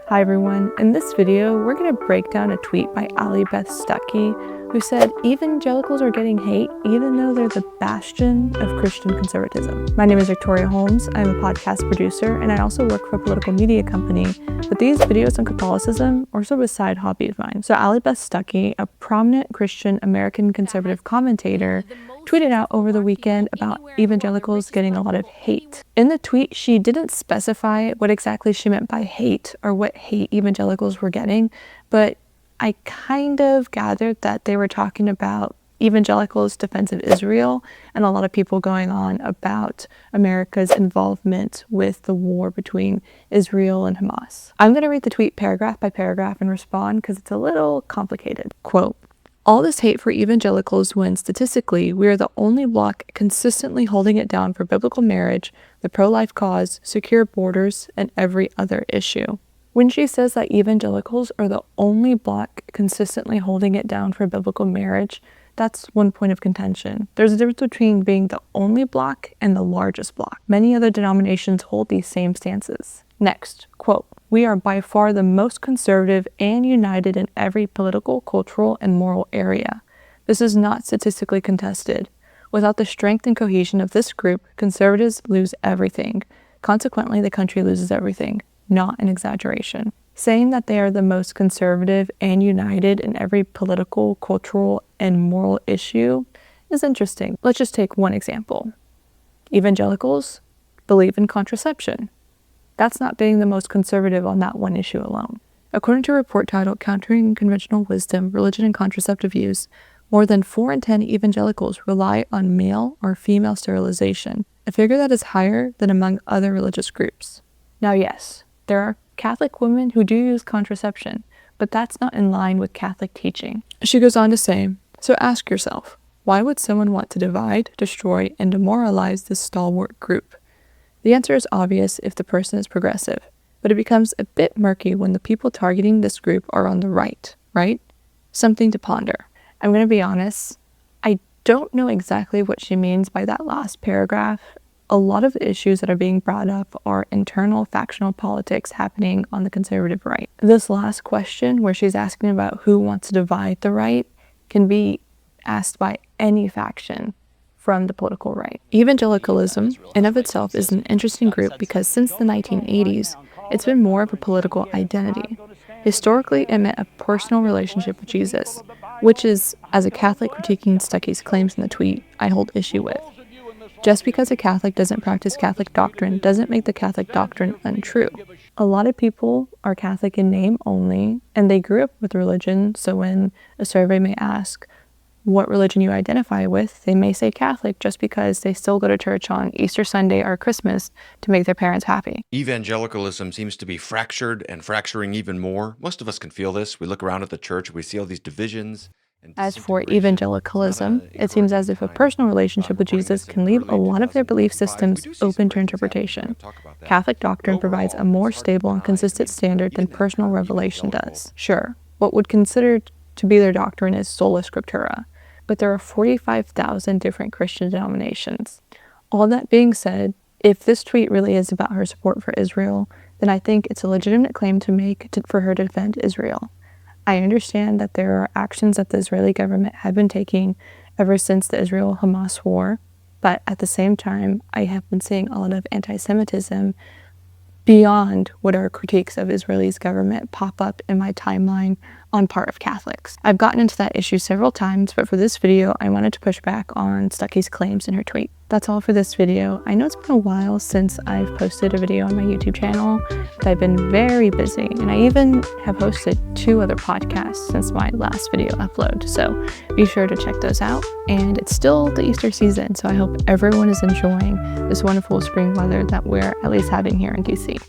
Hi everyone, in this video we're going to break down a tweet by Allie Beth Stuckey who said evangelicals are getting hate even though they're the bastion of Christian conservatism. My name is Victoria Holmes, I'm a podcast producer and I also work for a political media company, but these videos on Catholicism are sort of a side hobby of mine. So Allie Beth Stuckey, a prominent Christian American conservative commentator, tweeted out over the weekend about evangelicals getting a lot of hate. In the tweet, she didn't specify what exactly she meant by hate or what hate evangelicals were getting, but I kind of gathered that they were talking about evangelicals' defense of Israel and a lot of people going on about America's involvement with the war between Israel and Hamas. I'm going to read the tweet paragraph by paragraph and respond because it's a little complicated. Quote, "All this hate for evangelicals when statistically we are the only bloc consistently holding it down for biblical marriage, the pro-life cause, secure borders, and every other issue." When she says that evangelicals are the only bloc consistently holding it down for biblical marriage, that's one point of contention. There's a difference between being the only bloc and the largest bloc. Many other denominations hold these same stances. Next, quote, "We are by far the most conservative and united in every political, cultural, and moral area. This is not statistically contested. Without the strength and cohesion of this group, conservatives lose everything. Consequently, the country loses everything. Not an exaggeration." Saying that they are the most conservative and united in every political, cultural, and moral issue is interesting. Let's just take one example. Evangelicals believe in contraception. That's not being the most conservative on that one issue alone. According to a report titled Countering Conventional Wisdom, Religion and Contraceptive Use, more than 4 in 10 evangelicals rely on male or female sterilization, a figure that is higher than among other religious groups. Now, yes, there are Catholic women who do use contraception, but that's not in line with Catholic teaching. She goes on to say, "So ask yourself, why would someone want to divide, destroy, and demoralize this stalwart group? The answer is obvious if the person is progressive, but it becomes a bit murky when the people targeting this group are on the right? Something to ponder." I'm going to be honest, I don't know exactly what she means by that last paragraph. A lot of the issues that are being brought up are internal factional politics happening on the conservative right. This last question, where she's asking about who wants to divide the right, can be asked by any faction from the political right. Evangelicalism, in of itself, is an interesting group because since the 1980s, it's been more of a political identity. Historically, it meant a personal relationship with Jesus, which is, as a Catholic critiquing Stuckey's claims in the tweet, I hold issue with. Just because a Catholic doesn't practice Catholic doctrine doesn't make the Catholic doctrine untrue. A lot of people are Catholic in name only, and they grew up with religion, so when a survey may ask what religion you identify with, they may say Catholic just because they still go to church on Easter Sunday or Christmas to make their parents happy. Evangelicalism seems to be fractured and fracturing even more. Most of us can feel this. We look around at the church, we see all these divisions. As for evangelicalism, it seems as if a personal relationship with Jesus can leave a lot of their belief systems open to interpretation. Catholic doctrine provides a more stable and consistent standard than personal revelation does. Sure, what would consider to be their doctrine is sola scriptura, but there are 45,000 different Christian denominations. All that being said, if this tweet really is about her support for Israel, then I think it's a legitimate claim to make for her to defend Israel. I understand that there are actions that the Israeli government have been taking ever since the Israel-Hamas war, but at the same time, I have been seeing a lot of anti-Semitism beyond what are critiques of Israel's government pop up in my timeline on part of Catholics. I've gotten into that issue several times, but for this video, I wanted to push back on Stuckey's claims in her tweet. That's all for this video. I know it's been a while since I've posted a video on my YouTube channel, but I've been very busy, and I even have hosted 2 other podcasts since my last video upload, so be sure to check those out. And it's still the Easter season, so I hope everyone is enjoying this wonderful spring weather that we're at least having here in DC.